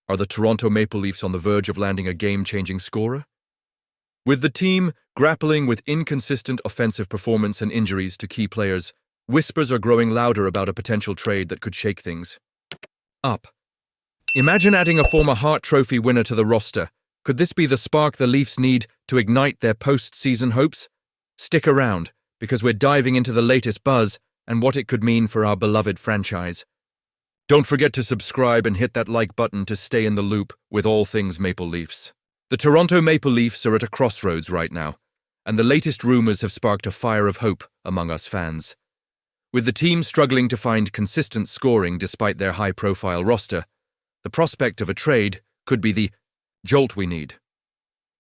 Are the Toronto Maple Leafs on the verge of landing a game-changing scorer? With the team grappling with inconsistent offensive performance and injuries to key players, whispers are growing louder about a potential trade that could shake things up. Imagine adding a former Hart Trophy winner to the roster. Could this be the spark the Leafs need to ignite their post-season hopes? Stick around, because we're diving into the latest buzz and what it could mean for our beloved franchise. Don't forget to subscribe and hit that like button to stay in the loop with all things Maple Leafs. The Toronto Maple Leafs are at a crossroads right now, and the latest rumors have sparked a fire of hope among us fans. With the team struggling to find consistent scoring despite their high-profile roster, the prospect of a trade could be the jolt we need.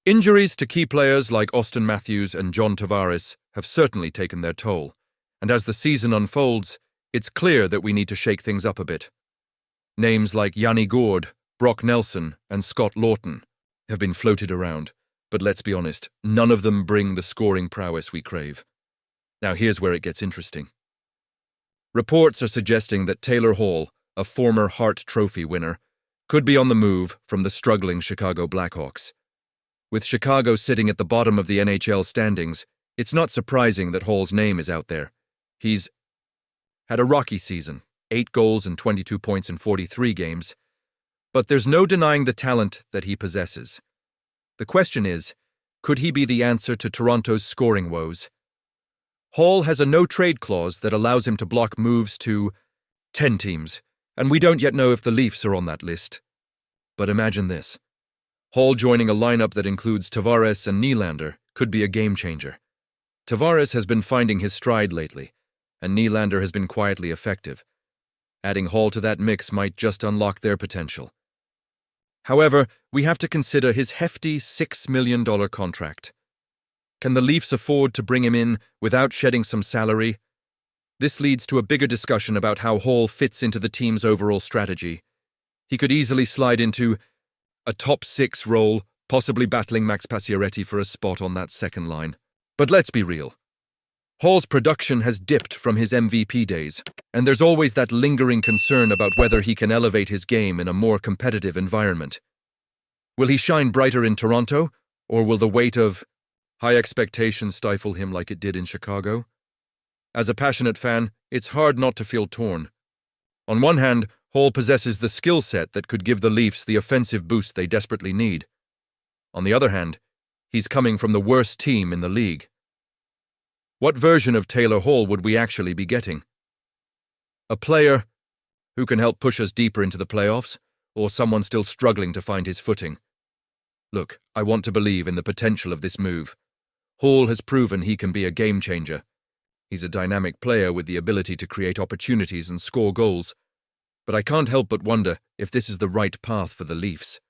Injuries to key players like Auston Matthews and John Tavares have certainly taken their toll, and as the season unfolds, it's clear that we need to shake things up a bit. Names like Yanni Gourde, Brock Nelson, and Scott Laughton have been floated around, but let's be honest, none of them bring the scoring prowess we crave. Now here's where it gets interesting. Reports are suggesting that Taylor Hall, a former Hart Trophy winner, could be on the move from the struggling Chicago Blackhawks. With Chicago sitting at the bottom of the NHL standings, it's not surprising that Hall's name is out there. He's had a rocky season, 8 goals and 22 points in 43 games, but there's no denying the talent that he possesses. The question is, could he be the answer to Toronto's scoring woes? Hall has a no-trade clause that allows him to block moves to 10 teams, and we don't yet know if the Leafs are on that list. But imagine this. Hall joining a lineup that includes Tavares and Nylander could be a game-changer. Tavares has been finding his stride lately, and Nylander has been quietly effective. Adding Hall to that mix might just unlock their potential. However, we have to consider his hefty $6 million contract. Can the Leafs afford to bring him in without shedding some salary? This leads to a bigger discussion about how Hall fits into the team's overall strategy. He could easily slide into a top 6 role, possibly battling Max Pacioretty for a spot on that second line. But let's be real. Hall's production has dipped from his MVP days, and there's always that lingering concern about whether he can elevate his game in a more competitive environment. Will he shine brighter in Toronto, or will the weight of high expectations stifle him like it did in Chicago? As a passionate fan, it's hard not to feel torn. On one hand, Hall possesses the skill set that could give the Leafs the offensive boost they desperately need. On the other hand, he's coming from the worst team in the league. What version of Taylor Hall would we actually be getting? A player who can help push us deeper into the playoffs, or someone still struggling to find his footing? Look, I want to believe in the potential of this move. Hall has proven he can be a game-changer. He's a dynamic player with the ability to create opportunities and score goals, but I can't help but wonder if this is the right path for the Leafs.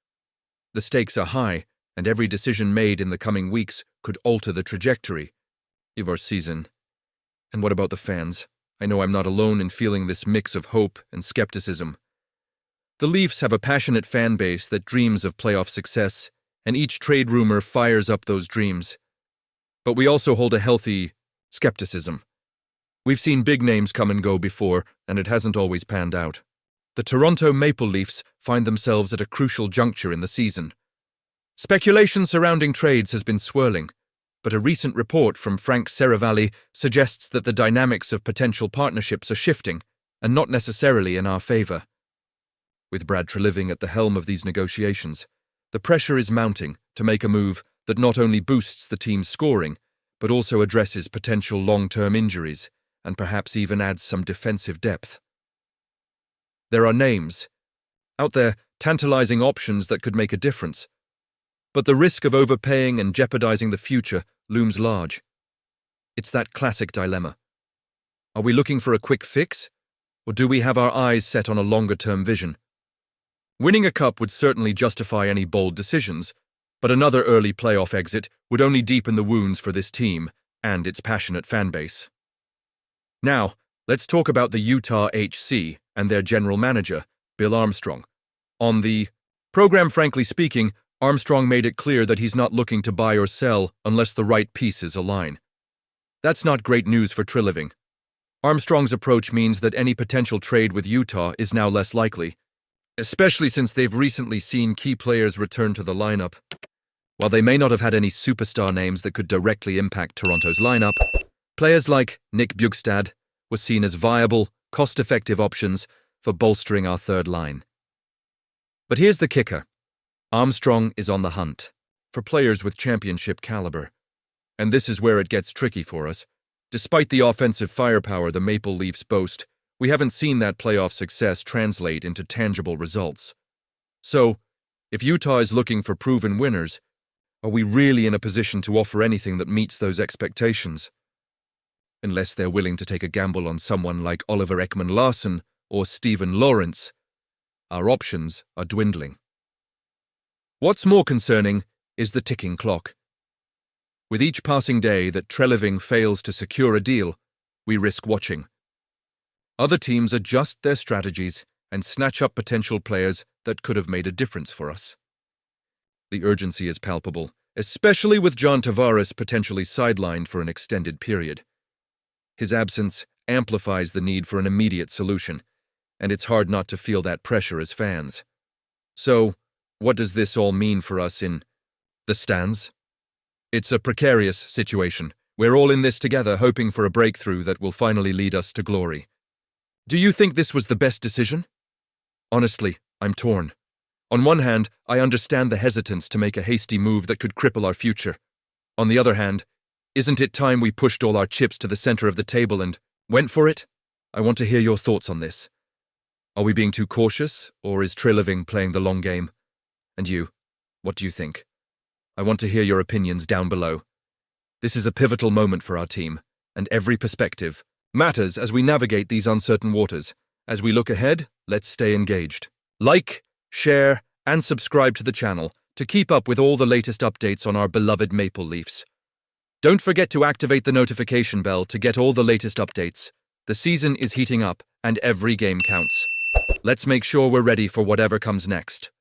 The stakes are high, and every decision made in the coming weeks could alter the trajectory of our season. And what about the fans? I know I'm not alone in feeling this mix of hope and skepticism. The Leafs have a passionate fan base that dreams of playoff success, and each trade rumor fires up those dreams. But we also hold a healthy skepticism. We've seen big names come and go before, and it hasn't always panned out. The Toronto Maple Leafs find themselves at a crucial juncture in the season. Speculation surrounding trades has been swirling, but a recent report from Frank Seravalli suggests that the dynamics of potential partnerships are shifting, and not necessarily in our favor. With Brad Treliving at the helm of these negotiations, the pressure is mounting to make a move that not only boosts the team's scoring, but also addresses potential long-term injuries, and perhaps even adds some defensive depth. There are names out there, tantalizing options that could make a difference, but the risk of overpaying and jeopardizing the future looms large. It's that classic dilemma. Are we looking for a quick fix, or do we have our eyes set on a longer-term vision? Winning a cup would certainly justify any bold decisions, but another early playoff exit would only deepen the wounds for this team and its passionate fan base. Now, let's talk about the Utah HC and their general manager, Bill Armstrong. On the program, frankly speaking, Armstrong made it clear that he's not looking to buy or sell unless the right pieces align. That's not great news for Treliving. Armstrong's approach means that any potential trade with Utah is now less likely, especially since they've recently seen key players return to the lineup. While they may not have had any superstar names that could directly impact Toronto's lineup, players like Nick Bjugstad were seen as viable, cost-effective options for bolstering our third line. But here's the kicker. Armstrong is on the hunt for players with championship caliber. And this is where it gets tricky for us. Despite the offensive firepower the Maple Leafs boast, we haven't seen that playoff success translate into tangible results. So, if Utah is looking for proven winners, are we really in a position to offer anything that meets those expectations? Unless they're willing to take a gamble on someone like Oliver Ekman-Larsson or Steven Lawrence, our options are dwindling. What's more concerning is the ticking clock. With each passing day that Treliving fails to secure a deal, we risk watching. Other teams adjust their strategies and snatch up potential players that could have made a difference for us. The urgency is palpable, especially with John Tavares potentially sidelined for an extended period. His absence amplifies the need for an immediate solution, and it's hard not to feel that pressure as fans. So, what does this all mean for us in the stands? It's a precarious situation. We're all in this together, hoping for a breakthrough that will finally lead us to glory. Do you think this was the best decision? Honestly, I'm torn. On one hand, I understand the hesitance to make a hasty move that could cripple our future. On the other hand, isn't it time we pushed all our chips to the center of the table and went for it? I want to hear your thoughts on this. Are we being too cautious, or is Treliving playing the long game? And you, what do you think? I want to hear your opinions down below. This is a pivotal moment for our team, and every perspective matters as we navigate these uncertain waters. As we look ahead, let's stay engaged. Like, share, and subscribe to the channel to keep up with all the latest updates on our beloved Maple Leafs. Don't forget to activate the notification bell to get all the latest updates. The season is heating up, and every game counts. Let's make sure we're ready for whatever comes next.